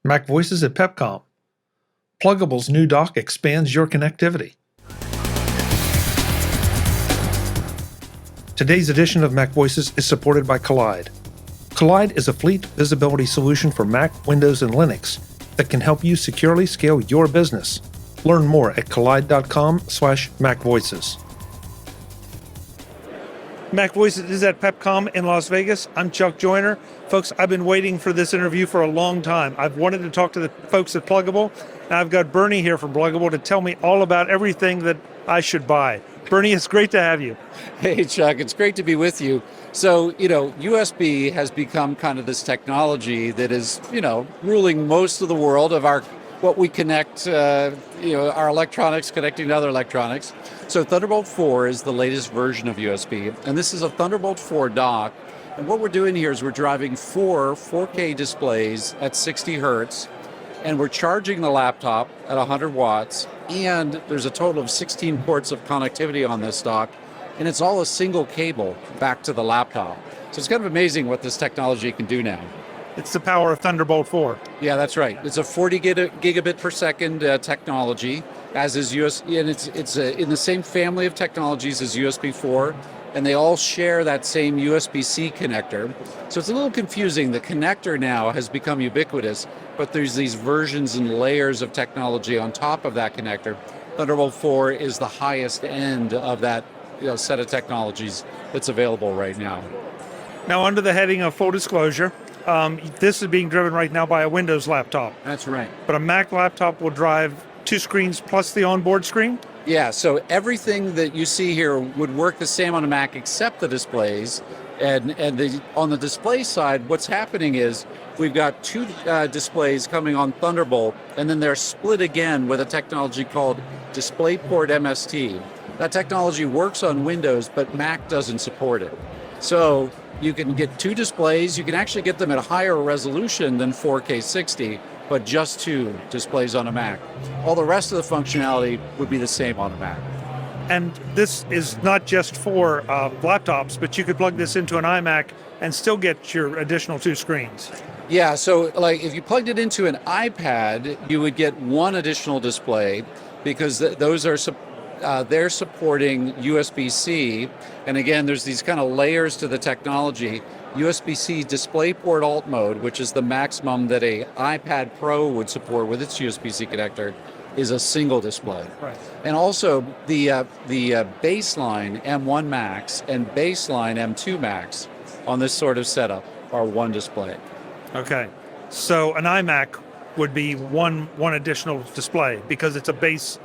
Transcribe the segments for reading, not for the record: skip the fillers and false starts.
MacVoices at Pepcom. Plugable's new dock expands your connectivity. Today's edition of MacVoices is supported by Kolide. Kolide is a fleet visibility solution for Mac, Windows, and Linux that can help you securely scale your business. Learn more at kolide.com/MacVoices. MacVoices is at Pepcom in Las Vegas. I'm Chuck Joyner. Folks, I've been waiting for this interview for a long time. I've wanted to talk to the folks at Plugable, and I've got Bernie here from Plugable to tell me all about everything that I should buy. Bernie, it's great to have you. Hey, Chuck, it's great to be with you. So, USB has become kind of this technology that is, ruling most of the world of what we connect, our electronics connecting to other electronics. So Thunderbolt 4 is the latest version of USB, and this is a Thunderbolt 4 dock. And what we're doing here is we're driving four 4K displays at 60 hertz, and we're charging the laptop at 100 watts, and there's a total of 16 ports of connectivity on this dock, and it's all a single cable back to the laptop. So it's kind of amazing what this technology can do now. It's the power of Thunderbolt 4. Yeah, that's right. It's a 40 gigabit per second technology, as is USB, and it's in the same family of technologies as USB 4, and they all share that same USB-C connector. So it's a little confusing. The connector now has become ubiquitous, but there's these versions and layers of technology on top of that connector. Thunderbolt 4 is the highest end of that set of technologies that's available right now. Now, under the heading of full disclosure, this is being driven right now by a Windows laptop. That's right. But a Mac laptop will drive two screens plus the onboard screen? Yeah, so everything that you see here would work the same on a Mac except the displays. And on the display side, what's happening is we've got two displays coming on Thunderbolt, and then they're split again with a technology called DisplayPort MST. That technology works on Windows, but Mac doesn't support it. So you can get two displays. You can actually get them at a higher resolution than 4K 60, but just two displays on a Mac. All the rest of the functionality would be the same on a Mac. And this is not just for laptops, but you could plug this into an iMac and still get your additional two screens. Yeah, so like if you plugged it into an iPad, you would get one additional display because those are they're supporting USB-C, and again, there's these kind of layers to the technology. USB-C DisplayPort Alt mode, which is the maximum that a iPad Pro would support with its USB-C connector, is a single display. Right. And also the baseline M1 Max and baseline M2 Max on this sort of setup are one display. Okay, so an iMac would be one additional display because it's a baseline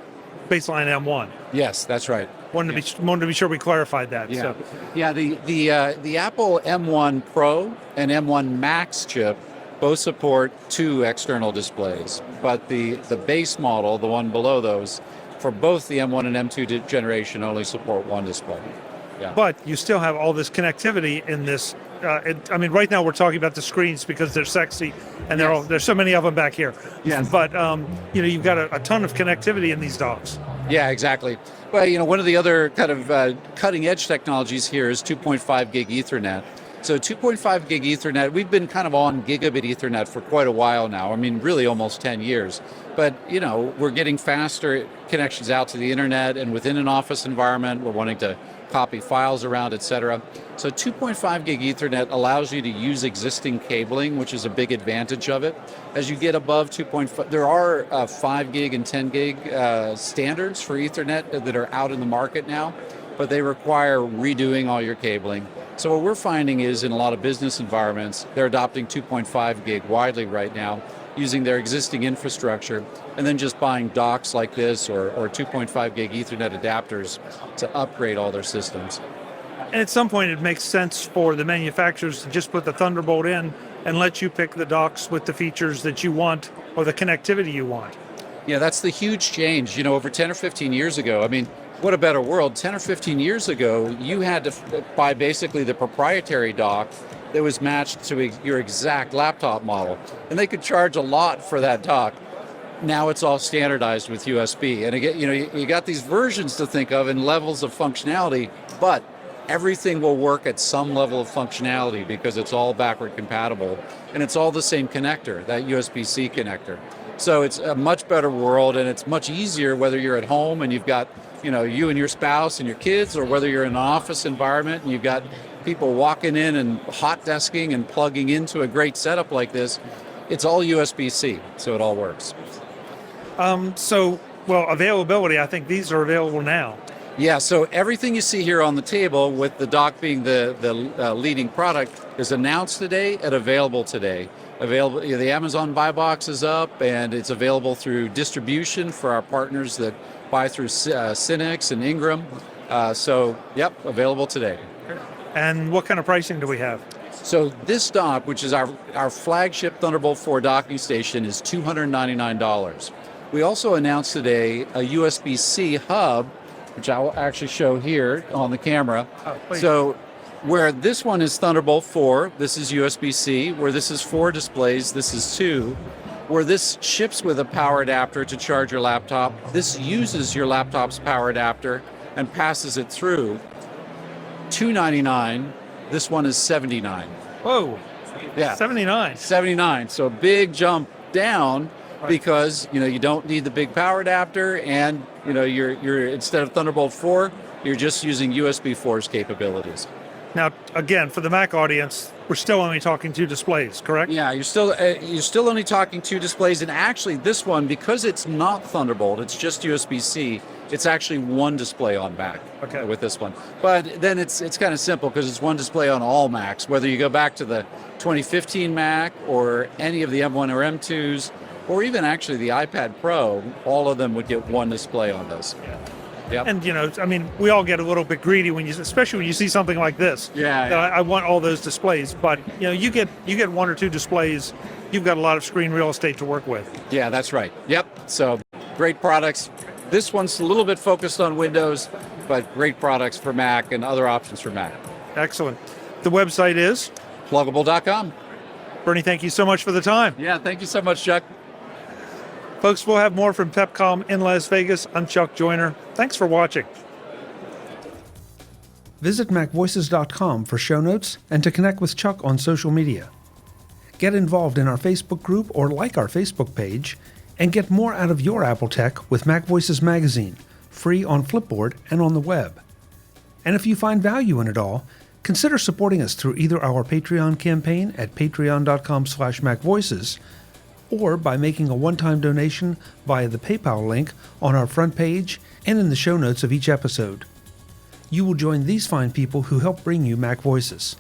M1. Yes, that's right. Wanted to be sure we clarified that. Yeah, So. yeah. The Apple M1 Pro and M1 Max chip both support two external displays, but the base model, the one below those, for both the M1 and M2 generation, only support one display. Yeah. But you still have all this connectivity in this. Right now we're talking about the screens because they're sexy, and Yes. there's so many of them back here. Yes. But you've got a ton of connectivity in these docks. Yeah, exactly. Well, one of the other kind of cutting edge technologies here is 2.5 gig Ethernet. So 2.5 gig Ethernet, we've been kind of on gigabit Ethernet for quite a while now. I mean, really almost 10 years. But, we're getting faster connections out to the internet, and within an office environment, we're wanting to copy files around, etc. So 2.5 gig Ethernet allows you to use existing cabling, which is a big advantage of it. As you get above 2.5, there are 5 gig and 10 gig standards for Ethernet that are out in the market now, but they require redoing all your cabling. So what we're finding is in a lot of business environments, they're adopting 2.5 gig widely right now, using their existing infrastructure, and then just buying docks like this or 2.5 gig Ethernet adapters to upgrade all their systems. And at some point, it makes sense for the manufacturers to just put the Thunderbolt in and let you pick the docks with the features that you want or the connectivity you want. Yeah, that's the huge change. Over 10 or 15 years ago, what a better world. 10 or 15 years ago, you had to buy basically the proprietary dock that was matched to your exact laptop model. And they could charge a lot for that dock. Now it's all standardized with USB. And again, you got these versions to think of and levels of functionality, but everything will work at some level of functionality because it's all backward compatible, and it's all the same connector, that USB-C connector. So it's a much better world, and it's much easier whether you're at home and you've got, you and your spouse and your kids, or whether you're in an office environment and you've got people walking in and hot desking and plugging into a great setup like this. It's all USB-C, so it all works. Availability, I think these are available now. Yeah, so everything you see here on the table, with the dock being the leading product, is announced today and available today. Available, the Amazon Buy Box is up, and it's available through distribution for our partners that buy through Cynix and Ingram. Available today. And what kind of pricing do we have? So this dock, which is our flagship Thunderbolt 4 docking station, is $299. We also announced today a USB-C hub, which I will actually show here on the camera. So where this one is Thunderbolt 4, this is USB-C. Where this is 4 displays, this is 2. Where this ships with a power adapter to charge your laptop, this uses your laptop's power adapter and passes it through. $299. This one is $79. Whoa. Yeah. 79. 79. So a big jump down because you don't need the big power adapter, and you're instead of Thunderbolt 4, you're just using USB 4's capabilities. Now, again, for the Mac audience, we're still only talking 2 displays, correct? Yeah, you're still only talking 2 displays, and actually this one, because it's not Thunderbolt, it's just USB-C. It's actually 1 display on Mac. Okay. With this one. But then it's kind of simple because it's 1 display on all Macs, whether you go back to the 2015 Mac or any of the M1 or M2s, or even actually the iPad Pro. All of them would get 1 display on this. Yep. And we all get a little bit greedy especially when you see something like this. Yeah. I want all those displays, but you get 1 or 2 displays, you've got a lot of screen real estate to work with. Yeah, that's right. Yep. So great products. This one's a little bit focused on Windows, but great products for Mac and other options for Mac. Excellent. The website is? Plugable.com. Bernie, thank you so much for the time. Yeah, thank you so much, Chuck. Folks, we'll have more from Pepcom in Las Vegas. I'm Chuck Joyner. Thanks for watching. Visit MacVoices.com for show notes and to connect with Chuck on social media. Get involved in our Facebook group or like our Facebook page, and get more out of your Apple tech with MacVoices Magazine, free on Flipboard and on the web. And if you find value in it all, consider supporting us through either our Patreon campaign at patreon.com/MacVoices, or by making a one-time donation via the PayPal link on our front page and in the show notes of each episode. You will join these fine people who help bring you Mac Voices.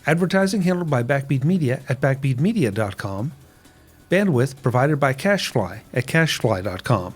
Advertising handled by Backbeat Media at backbeatmedia.com. Bandwidth provided by CacheFly at cachefly.com.